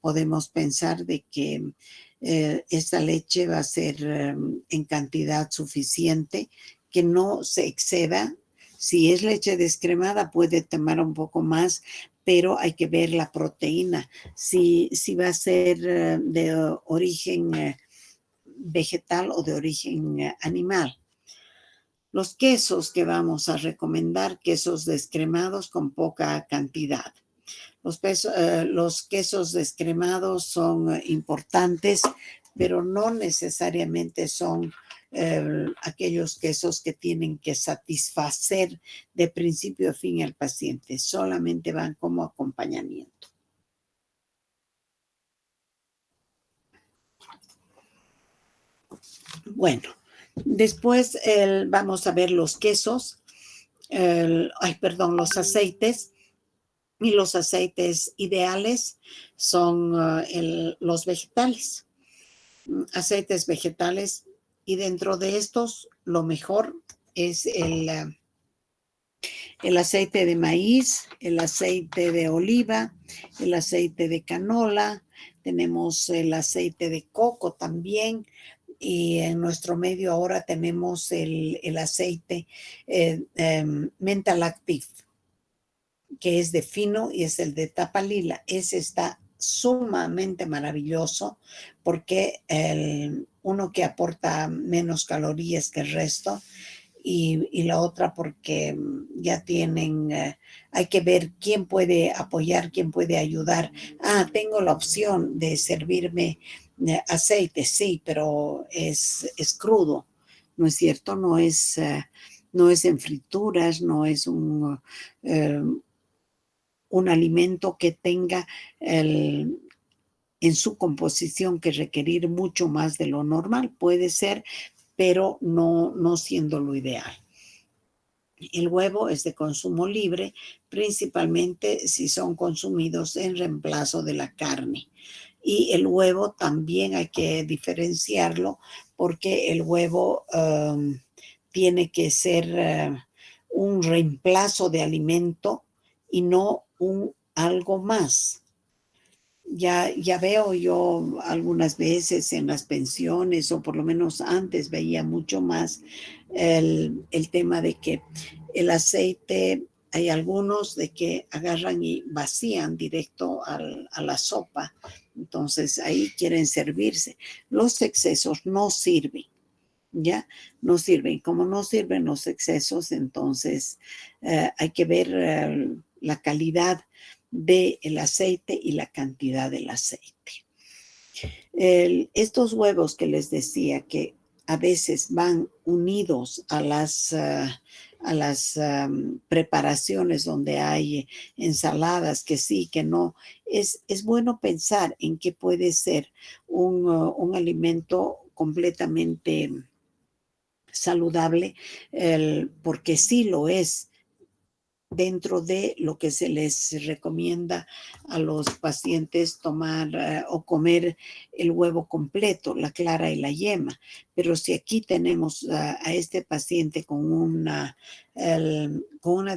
podemos pensar de que esta leche va a ser en cantidad suficiente, que no se exceda. Si es leche descremada puede tomar un poco más, pero hay que ver la proteína. Si va a ser de origen vegetal o de origen animal. Los quesos que vamos a recomendar, quesos descremados con poca cantidad. Los quesos descremados son importantes, pero no necesariamente son aquellos quesos que tienen que satisfacer de principio a fin al paciente. Solamente van como acompañamiento. Bueno. Después vamos a ver los quesos, los aceites, y los aceites ideales son los vegetales, aceites vegetales, y dentro de estos lo mejor es el aceite de maíz, el aceite de oliva, el aceite de canola, tenemos el aceite de coco también. Y en nuestro medio ahora tenemos el aceite Mental Active, que es de fino y es el de tapa lila. Ese está sumamente maravilloso porque uno que aporta menos calorías que el resto, y la otra porque ya tienen, hay que ver quién puede apoyar, quién puede ayudar. Tengo la opción de servirme aceite, sí, pero es crudo, ¿no es cierto? No es en frituras, no es un alimento que tenga en su composición que requerir mucho más de lo normal. Puede ser, pero no siendo lo ideal. El huevo es de consumo libre, principalmente si son consumidos en reemplazo de la carne. Y el huevo también hay que diferenciarlo porque el huevo tiene que ser un reemplazo de alimento y no algo más. Ya veo yo algunas veces en las pensiones, o por lo menos antes veía mucho más el tema de que el aceite, hay algunos de que agarran y vacían directo a la sopa, entonces ahí quieren servirse. Los excesos no sirven, ¿ya? No sirven. Como no sirven los excesos, entonces hay que ver la calidad del aceite y la cantidad del aceite. Estos huevos que les decía que a veces van unidos a las preparaciones donde hay ensaladas, que sí, que no, es bueno pensar en que puede ser un alimento completamente saludable, porque sí lo es dentro de lo que se les recomienda a los pacientes tomar o comer el huevo completo, la clara y la yema. Pero si aquí tenemos a este paciente con una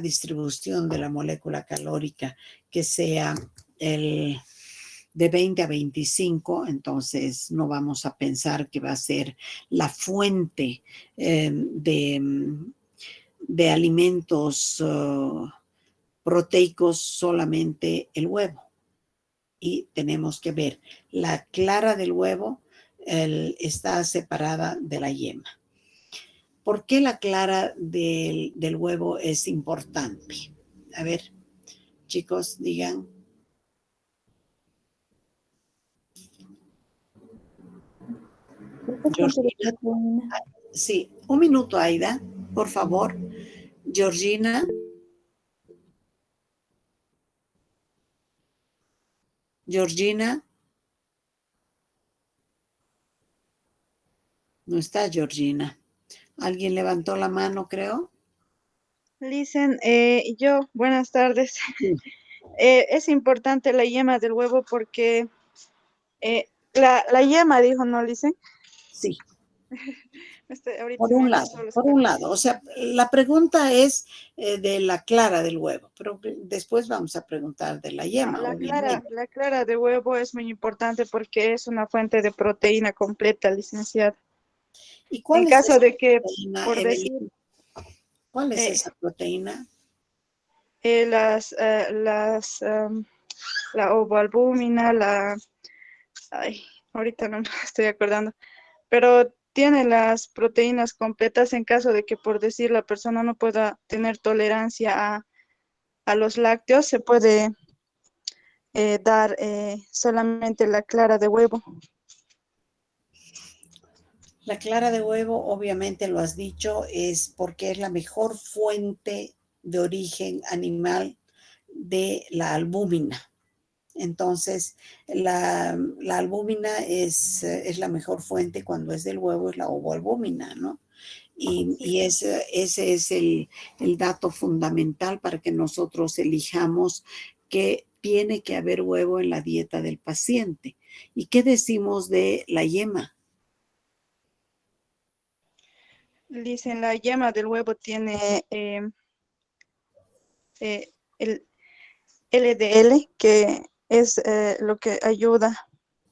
distribución de la molécula calórica que sea de 20 a 25, entonces no vamos a pensar que va a ser la fuente de alimentos proteicos solamente el huevo. Y tenemos que ver, la clara del huevo está separada de la yema. ¿Por qué la clara del huevo es importante? A ver, chicos, digan. Georgina. Sí, un minuto, Aida, por favor. Georgina. Georgina. No está Georgina. ¿Alguien levantó la mano, creo? Listen, buenas tardes. Sí. Es importante la yema del huevo porque la yema, dijo, ¿no, Listen? Sí. Ahorita Por se me un han lado, pasado los por un cables. lado. O sea, la pregunta es de la clara del huevo, pero después vamos a preguntar de la yema, obviamente. La clara de huevo es muy importante porque es una fuente de proteína completa, licenciada. ¿Y En cuál es caso esa de que, proteína, por decir, Evelyn? ¿Cuál es eh, esa proteína? la ovoalbúmina, ay, ahorita no me estoy acordando, pero tiene las proteínas completas en caso de que, por decir, la persona no pueda tener tolerancia a los lácteos, se puede dar solamente la clara de huevo. La clara de huevo, obviamente lo has dicho, es porque es la mejor fuente de origen animal de la albúmina. Entonces, la albúmina es la mejor fuente cuando es del huevo, es la ovoalbúmina, ¿no? Y ese es el dato fundamental para que nosotros elijamos que tiene que haber huevo en la dieta del paciente. ¿Y qué decimos de la yema? Dicen, la yema del huevo tiene el LDL, que es lo que ayuda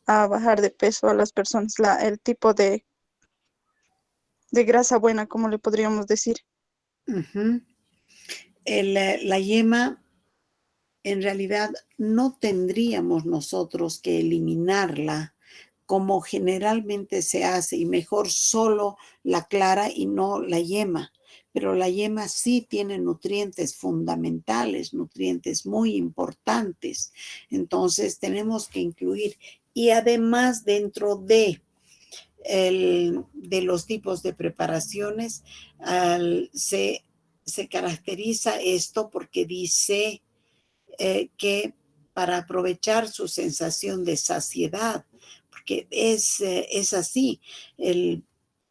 a bajar de peso a las personas, el tipo de grasa buena, como le podríamos decir. Uh-huh. La yema, en realidad, no tendríamos nosotros que eliminarla como generalmente se hace, y mejor solo la clara y no la yema. Pero la yema sí tiene nutrientes fundamentales, nutrientes muy importantes. Entonces tenemos que incluir, y además dentro de los tipos de preparaciones, se caracteriza esto porque dice que para aprovechar su sensación de saciedad, porque es así,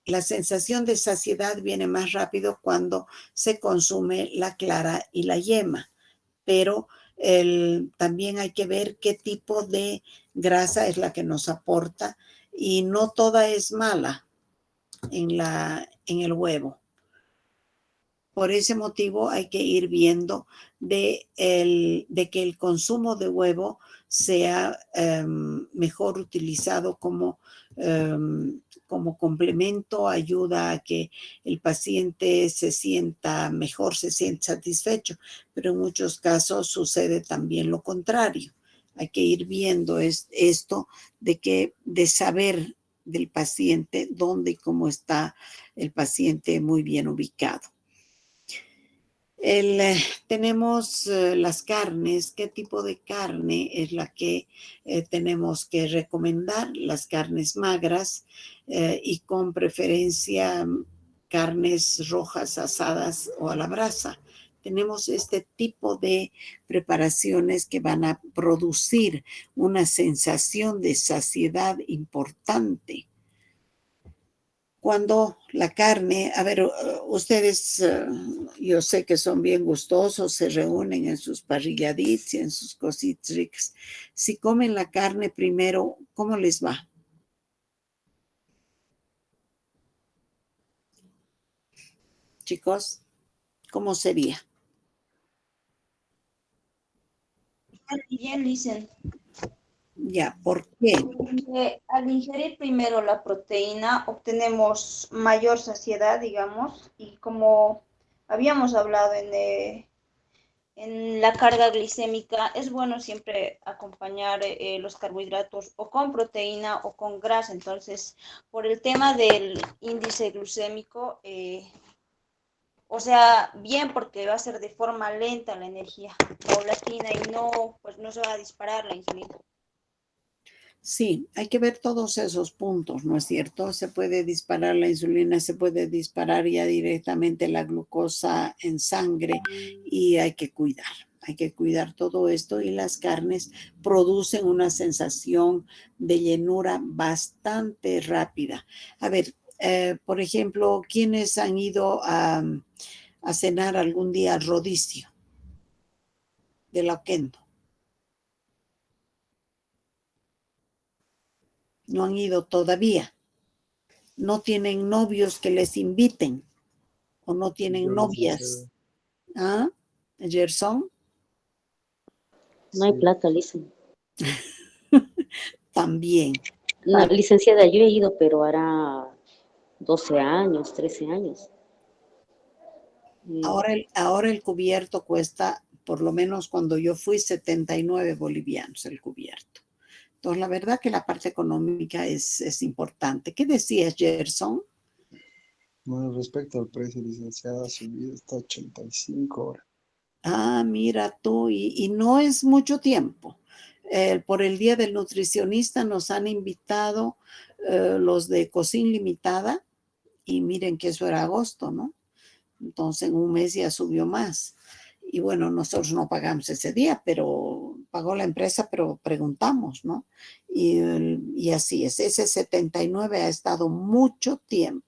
la sensación de saciedad viene más rápido cuando se consume la clara y la yema, pero también hay que ver qué tipo de grasa es la que nos aporta y no toda es mala en el huevo. Por ese motivo hay que ir viendo de que el consumo de huevo sea mejor utilizado como complemento, ayuda a que el paciente se sienta mejor, se sienta satisfecho, pero en muchos casos sucede también lo contrario. Hay que ir viendo esto de saber del paciente dónde y cómo está el paciente muy bien ubicado. Tenemos las carnes. ¿Qué tipo de carne es la que tenemos que recomendar? Las carnes magras y con preferencia carnes rojas asadas o a la brasa. Tenemos este tipo de preparaciones que van a producir una sensación de saciedad importante. Cuando la carne, a ver, ustedes, yo sé que son bien gustosos, se reúnen en sus parrilladitos y en sus cositas ricas. Si comen la carne primero, ¿cómo les va? Chicos, ¿cómo sería? Bien, dicen. Ya, ¿por qué? Al ingerir primero la proteína obtenemos mayor saciedad, digamos, y como habíamos hablado en la carga glicémica, es bueno siempre acompañar los carbohidratos o con proteína o con grasa. Entonces, por el tema del índice glucémico, o sea, bien porque va a ser de forma lenta la energía paulatina y no, pues no se va a disparar la insulina. Sí, hay que ver todos esos puntos, ¿no es cierto? Se puede disparar la insulina, se puede disparar ya directamente la glucosa en sangre y hay que cuidar todo esto y las carnes producen una sensación de llenura bastante rápida. A ver, por ejemplo, ¿quiénes han ido a cenar algún día al rodicio de Loquendo? No han ido todavía. No tienen novios que les inviten o no tienen novias. ¿Ah? Gerson, No hay plata, dicen. también. La licenciada, yo he ido, pero hará 12 años, 13 años. Ahora el cubierto cuesta, por lo menos cuando yo fui, 79 bolivianos el cubierto. Entonces, la verdad que la parte económica es importante. ¿Qué decías, Gerson? Bueno, respecto al precio, licenciada, ha subido hasta 85 ahora. Ah, mira tú, y no es mucho tiempo. Por el Día del Nutricionista nos han invitado los de Cocina Limitada y miren que eso era agosto, ¿no? Entonces en un mes ya subió más. Y bueno, nosotros no pagamos ese día, pero pagó la empresa, pero preguntamos, ¿no? Y así es, ese 79 ha estado mucho tiempo.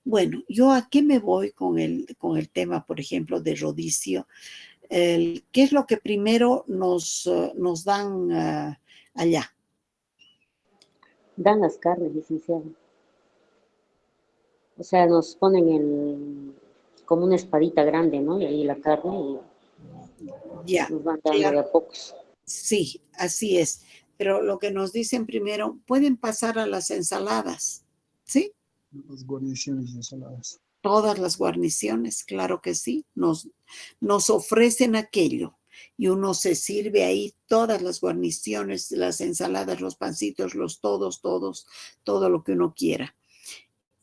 Bueno, yo a qué me voy con el tema, por ejemplo, de rodicio. ¿Qué es lo que primero nos dan allá? Dan las carnes, licenciada. O sea, nos ponen como una espadita grande, ¿no? Y ahí la carne Ya, y nos van dando claro. de a pocos. Sí, así es. Pero lo que nos dicen primero, pueden pasar a las ensaladas, ¿sí? Las guarniciones y ensaladas. Todas las guarniciones, claro que sí. Nos ofrecen aquello y uno se sirve ahí todas las guarniciones, las ensaladas, los pancitos, todo lo que uno quiera.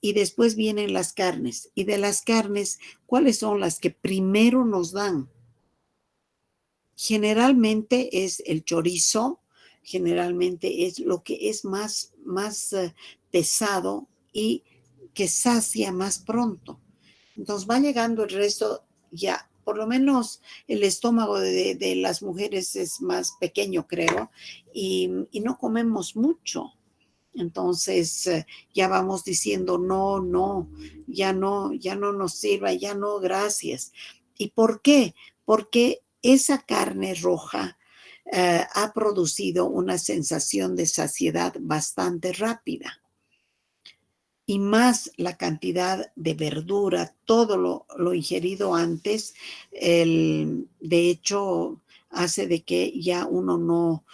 Y después vienen las carnes. Y de las carnes, ¿cuáles son las que primero nos dan? Generalmente es el chorizo, generalmente es lo que es más pesado y que sacia más pronto. Entonces va llegando el resto ya, por lo menos el estómago de las mujeres es más pequeño, creo, y no comemos mucho. Entonces ya vamos diciendo, no, ya no nos sirva, ya no, gracias. ¿Y por qué? Porque esa carne roja ha producido una sensación de saciedad bastante rápida. Y más la cantidad de verdura, todo lo ingerido antes, de hecho, hace de que ya uno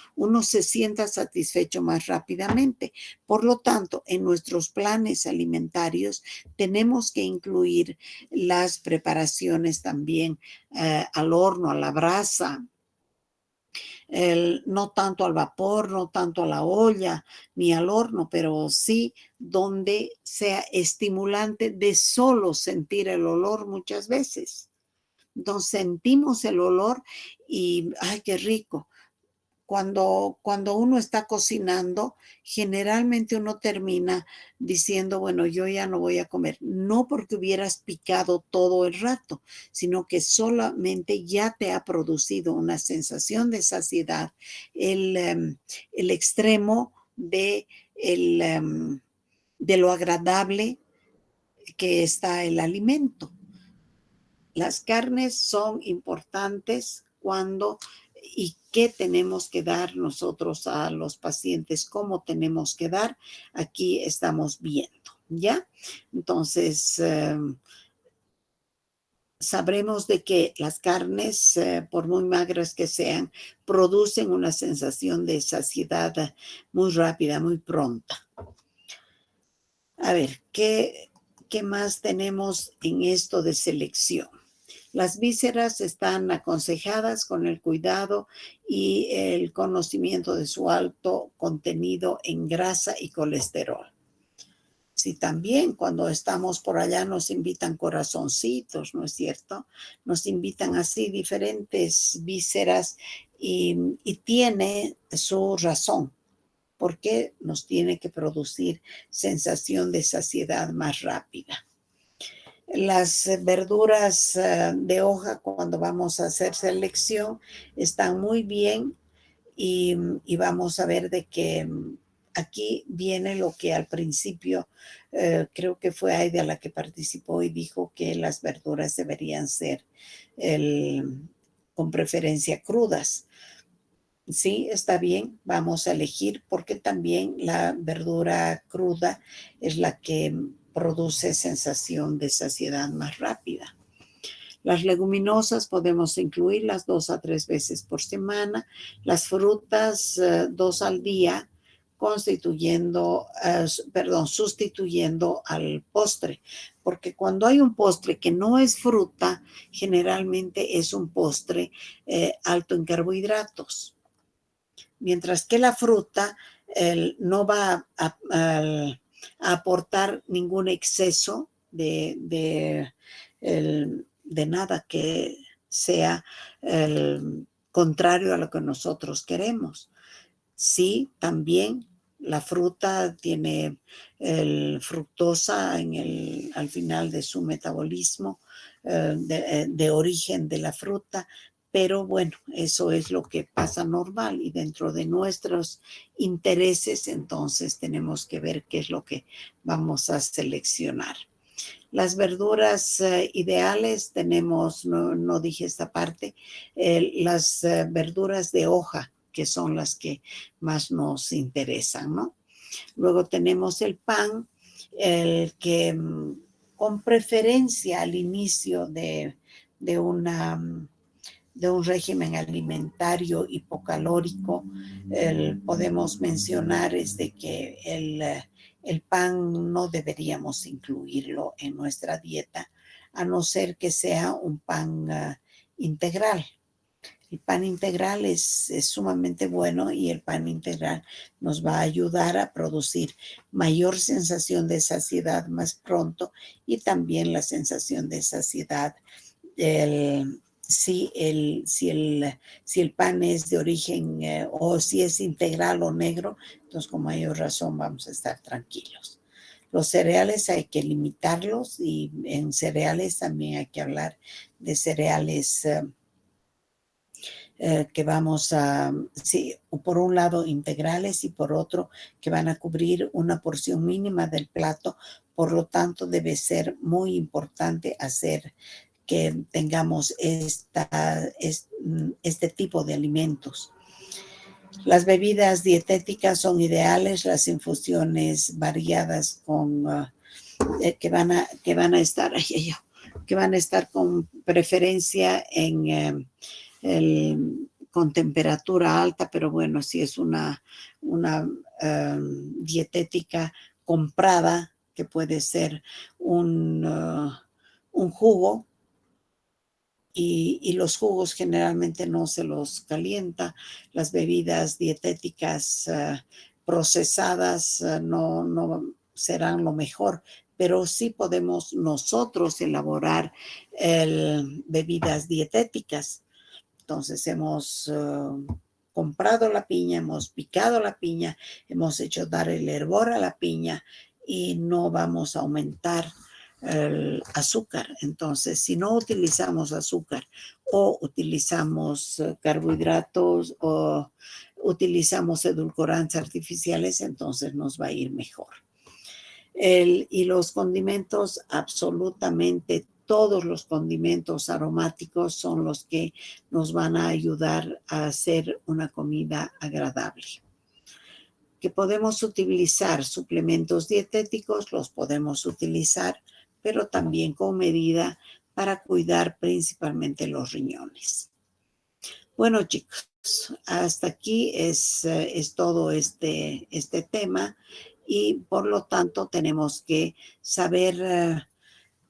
se sienta satisfecho más rápidamente. Por lo tanto, en nuestros planes alimentarios tenemos que incluir las preparaciones también al horno, a la brasa, no tanto al vapor, no tanto a la olla ni al horno, pero sí donde sea estimulante de solo sentir el olor muchas veces. Entonces sentimos el olor y ¡ay, qué rico! Cuando uno está cocinando, generalmente uno termina diciendo, bueno, yo ya no voy a comer. No porque hubieras picado todo el rato, sino que solamente ya te ha producido una sensación de saciedad, el extremo de lo agradable que está el alimento. Las carnes son importantes cuando y qué tenemos que dar nosotros a los pacientes, cómo tenemos que dar. Aquí estamos viendo, ¿ya? Entonces, sabremos de que las carnes, por muy magras que sean, producen una sensación de saciedad muy rápida, muy pronta. A ver, ¿qué más tenemos en esto de selección? Las vísceras están aconsejadas con el cuidado y el conocimiento de su alto contenido en grasa y colesterol. Sí, también cuando estamos por allá nos invitan corazoncitos, ¿no es cierto? Nos invitan así diferentes vísceras y tiene su razón. Porque nos tiene que producir sensación de saciedad más rápida. Las verduras de hoja, cuando vamos a hacer selección, están muy bien y vamos a ver de que aquí viene lo que al principio creo que fue Aida la que participó y dijo que las verduras deberían ser con preferencia crudas. Sí, está bien, vamos a elegir porque también la verdura cruda es la que produce sensación de saciedad más rápida. Las leguminosas podemos incluirlas 2 a 3 veces por semana. Las frutas 2 al día, sustituyendo al postre. Porque cuando hay un postre que no es fruta, generalmente es un postre alto en carbohidratos. Mientras que la fruta no va a aportar ningún exceso de nada que sea contrario a lo que nosotros queremos. Sí, también la fruta tiene fructosa al final de su metabolismo de origen de la fruta, pero bueno, eso es lo que pasa normal y dentro de nuestros intereses, entonces tenemos que ver qué es lo que vamos a seleccionar. Las verduras ideales tenemos, no dije esta parte, las verduras de hoja, que son las que más nos interesan, ¿no? Luego tenemos el pan, el que con preferencia al inicio de un régimen alimentario hipocalórico, podemos mencionar es de que el pan no deberíamos incluirlo en nuestra dieta, a no ser que sea un pan integral. El pan integral es sumamente bueno y el pan integral nos va a ayudar a producir mayor sensación de saciedad más pronto y también la sensación de saciedad si el pan es de origen o si es integral o negro, entonces con mayor razón vamos a estar tranquilos. Los cereales hay que limitarlos y en cereales también hay que hablar de cereales que vamos a, sí, por un lado integrales y por otro que van a cubrir una porción mínima del plato. Por lo tanto, debe ser muy importante hacer que tengamos este tipo de alimentos. Las bebidas dietéticas son ideales, las infusiones variadas con, que van a estar con preferencia con temperatura alta, pero bueno, si es una dietética comprada, que puede ser un jugo, y los jugos generalmente no se los calienta. Las bebidas dietéticas procesadas no serán lo mejor, pero sí podemos nosotros elaborar bebidas dietéticas. Entonces hemos comprado la piña, hemos picado la piña, hemos hecho dar el hervor a la piña y no vamos a aumentar el azúcar. Entonces, si no utilizamos azúcar o utilizamos carbohidratos o utilizamos edulcorantes artificiales, entonces nos va a ir mejor. Y los condimentos, absolutamente todos los condimentos aromáticos son los que nos van a ayudar a hacer una comida agradable. Que podemos utilizar suplementos dietéticos, los podemos utilizar, pero también con medida para cuidar principalmente los riñones. Bueno, chicos, hasta aquí es todo este tema y por lo tanto tenemos que saber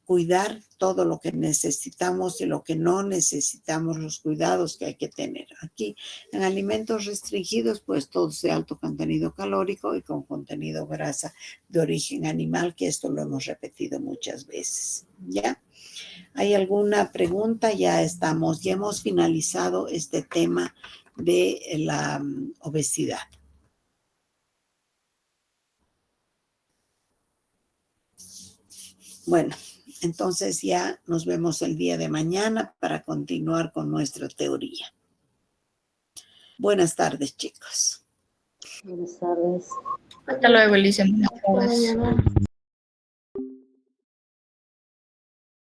cuidar todo lo que necesitamos y lo que no necesitamos, los cuidados que hay que tener. Aquí en alimentos restringidos, pues todos de alto contenido calórico y con contenido grasa de origen animal, que esto lo hemos repetido muchas veces. ¿Ya? ¿Hay alguna pregunta? Ya hemos finalizado este tema de la obesidad. Bueno. Entonces ya nos vemos el día de mañana para continuar con nuestra teoría. Buenas tardes, chicos. Buenas tardes. Hasta luego, Alicia. Buenas tardes.